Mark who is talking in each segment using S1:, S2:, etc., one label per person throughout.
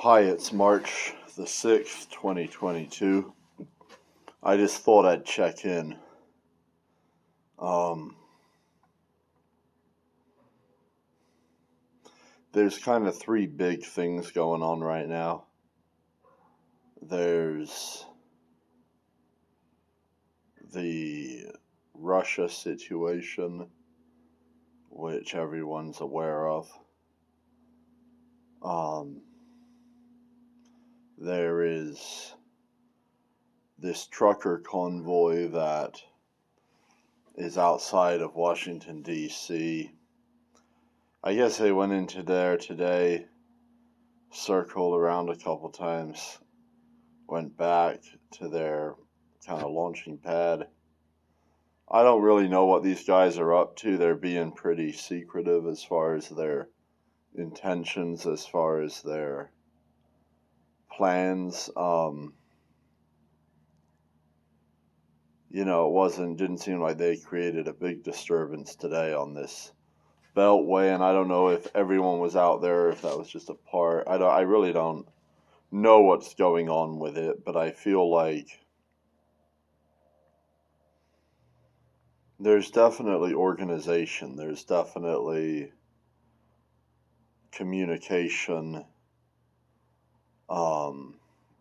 S1: Hi, it's March the 6th, 2022. I just thought I'd check in. Um, there's kind of three big things going on right now. There's the Russia situation, which everyone's aware of. There is this trucker convoy that is outside of Washington, D.C. I guess they went into there today, circled around a couple times, went back to their kind of launching pad. I don't really know what these guys are up to. They're being pretty secretive as far as their intentions, as far as their plans. Didn't seem like they created a big disturbance today on this beltway, and I don't know if everyone was out there, if that was just a part. I really don't know what's going on with it, but I feel like there's definitely organization, there's definitely communication,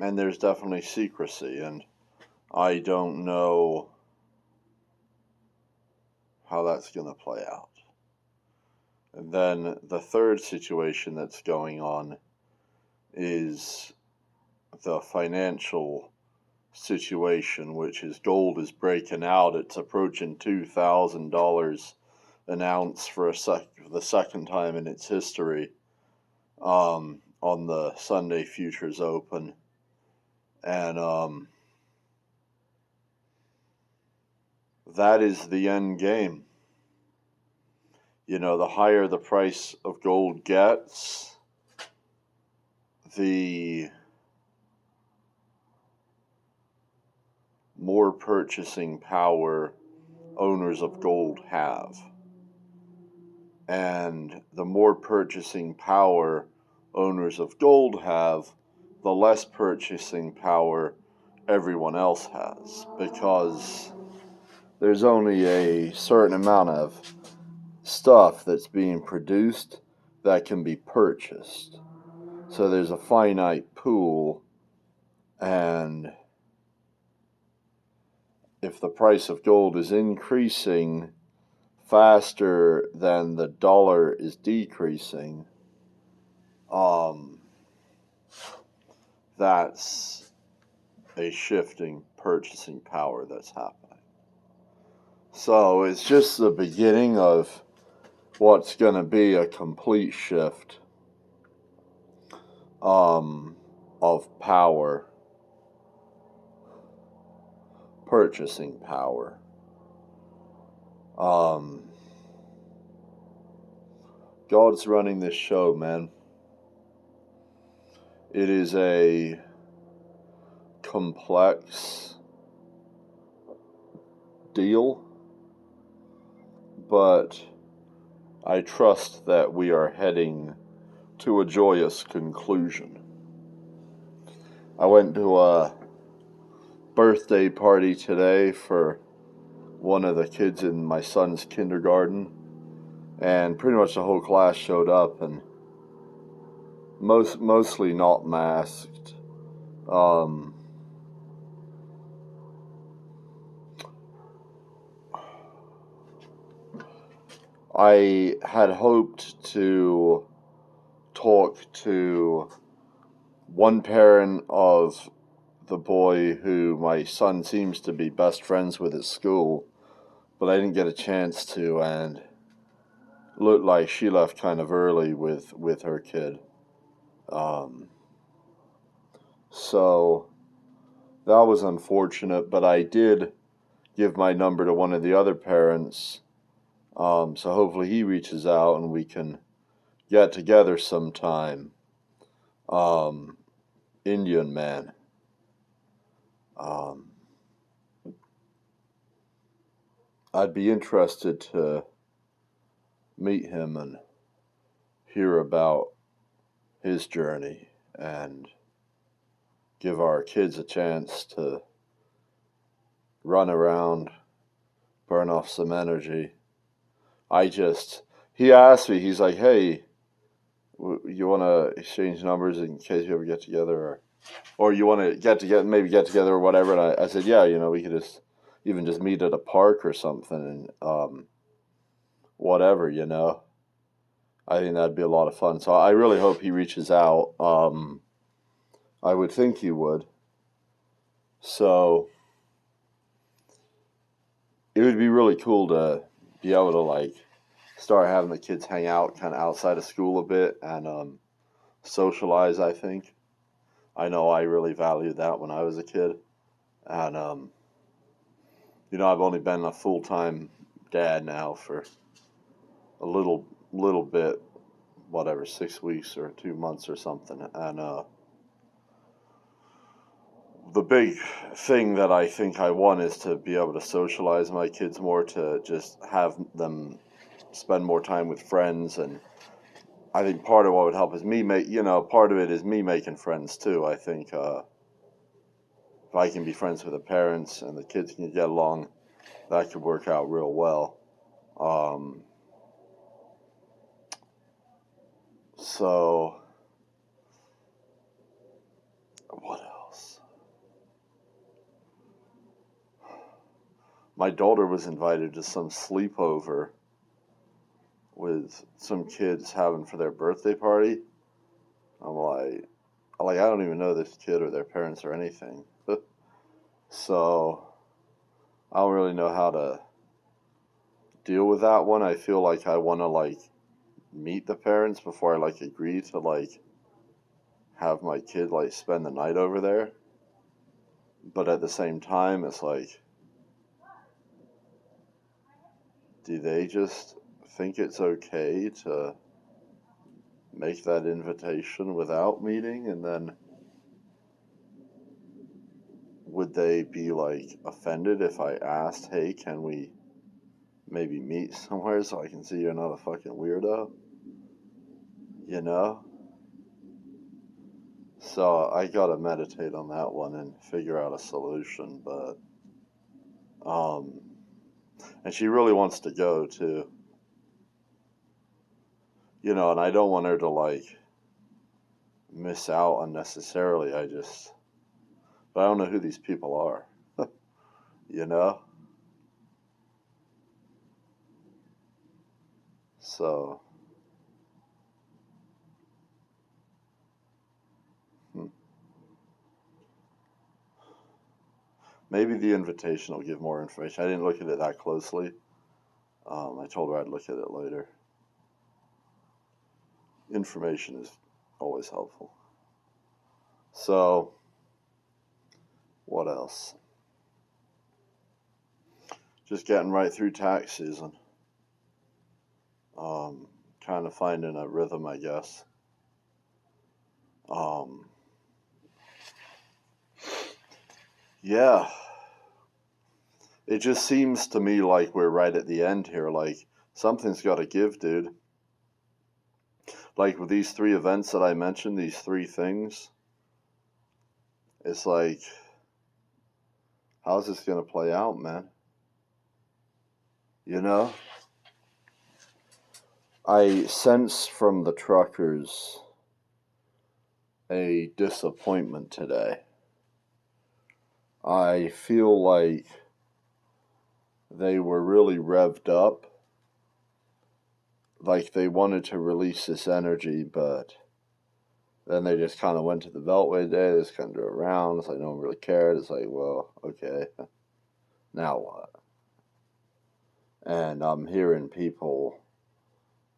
S1: and there's definitely secrecy, and I don't know how that's going to play out. And then the third situation that's going on is the financial situation, which is gold is breaking out. It's approaching $2,000 an ounce for the second time in its history on the Sunday Futures Open. And that is the end game. The higher the price of gold gets, the more purchasing power owners of gold have. And the more purchasing power owners of gold have, the less purchasing power everyone else has, because there's only a certain amount of stuff that's being produced that can be purchased. So there's a finite pool, and if the price of gold is increasing faster than the dollar is decreasing, that's a shifting purchasing power that's happening. So it's just the beginning of what's going to be a complete shift of power, purchasing power. God's running this show, man. It is a complex deal, but I trust that we are heading to a joyous conclusion. I went to a birthday party today for one of the kids in my son's kindergarten, and pretty much the whole class showed up, and mostly not masked. I had hoped to talk to one parent of the boy who my son seems to be best friends with at school, but I didn't get a chance to, and looked like she left kind of early with her kid. So that was unfortunate, but I did give my number to one of the other parents, so hopefully he reaches out and we can get together sometime. Indian man. I'd be interested to meet him and hear about his journey and give our kids a chance to run around, burn off some energy. He asked me, he's like, hey, you want to exchange numbers in case you ever get together, or you want to maybe get together or whatever. And I said, yeah, we could just meet at a park or something, and whatever, I think that'd be a lot of fun. So I really hope he reaches out. I would think he would. So it would be really cool to be able to start having the kids hang out kind of outside of school a bit and socialize. I think I know I really valued that when I was a kid, and I've only been a full-time dad now for a little bit, whatever, 6 weeks or 2 months or something, and the big thing that I think I want is to be able to socialize my kids more, to just have them spend more time with friends. And I think part of what would help is part of it is me making friends too. I think if I can be friends with the parents and the kids can get along, that could work out real well. So what else? My daughter was invited to some sleepover with some kids having for their birthday party. I'm like, I don't even know this kid or their parents or anything. So I don't really know how to deal with that one. I feel like I want to meet the parents before I agree to have my kid spend the night over there. But at the same time, it's do they just think it's okay to make that invitation without meeting? And then would they be offended if I asked, hey, can we maybe meet somewhere so I can see you're not a fucking weirdo? So I gotta meditate on that one and figure out a solution. But and she really wants to go too, and I don't want her to miss out unnecessarily. But I don't know who these people are. So maybe the invitation will give more information. I didn't look at it that closely. I told her I'd look at it later. Information is always helpful. So, what else? Just getting right through tax season. Kind of finding a rhythm, I guess. Yeah. It just seems to me like we're right at the end here. Something's got to give, dude. With these 3 events that I mentioned, these 3 things, it's how's this going to play out, man? I sense from the truckers a disappointment today. I feel like they were really revved up. They wanted to release this energy, but then they just kind of went to the Beltway Day. They just kind of drove around. It's no one really cared. It's well, okay, now what? And I'm hearing people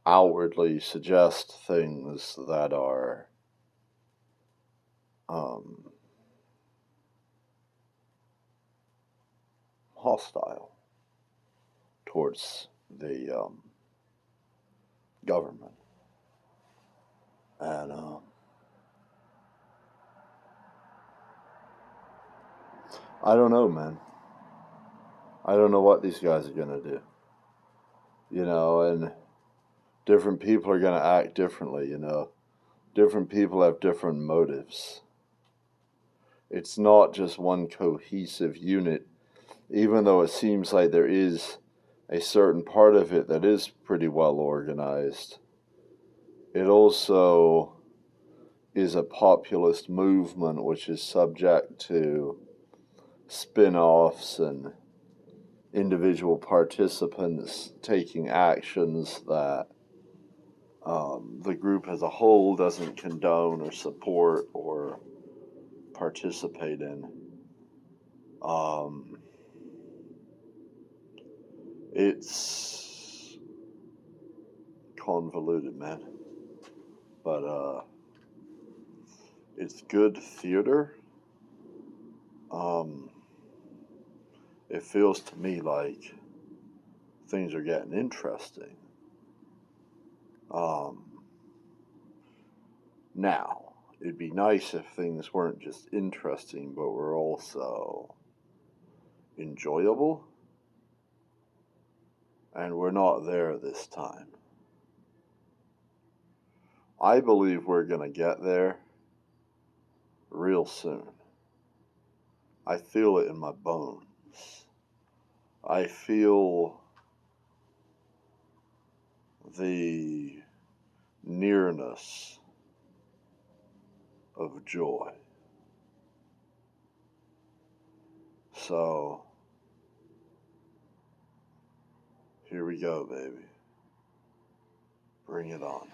S1: outwardly suggest things that are hostile towards the government. And I don't know, man. I don't know what these guys are going to do. And different people are going to act differently, different people have different motives. It's not just one cohesive unit, even though it seems like there is a certain part of it that is pretty well organized. It also is a populist movement which is subject to spin-offs and individual participants taking actions that the group as a whole doesn't condone or support or participate in. It's convoluted, man. But it's good theater. It feels to me like things are getting interesting. Now, it'd be nice if things weren't just interesting, but were also enjoyable. And we're not there this time. I believe we're going to get there real soon. I feel it in my bones. I feel the nearness of joy. So, here we go, baby. Bring it on.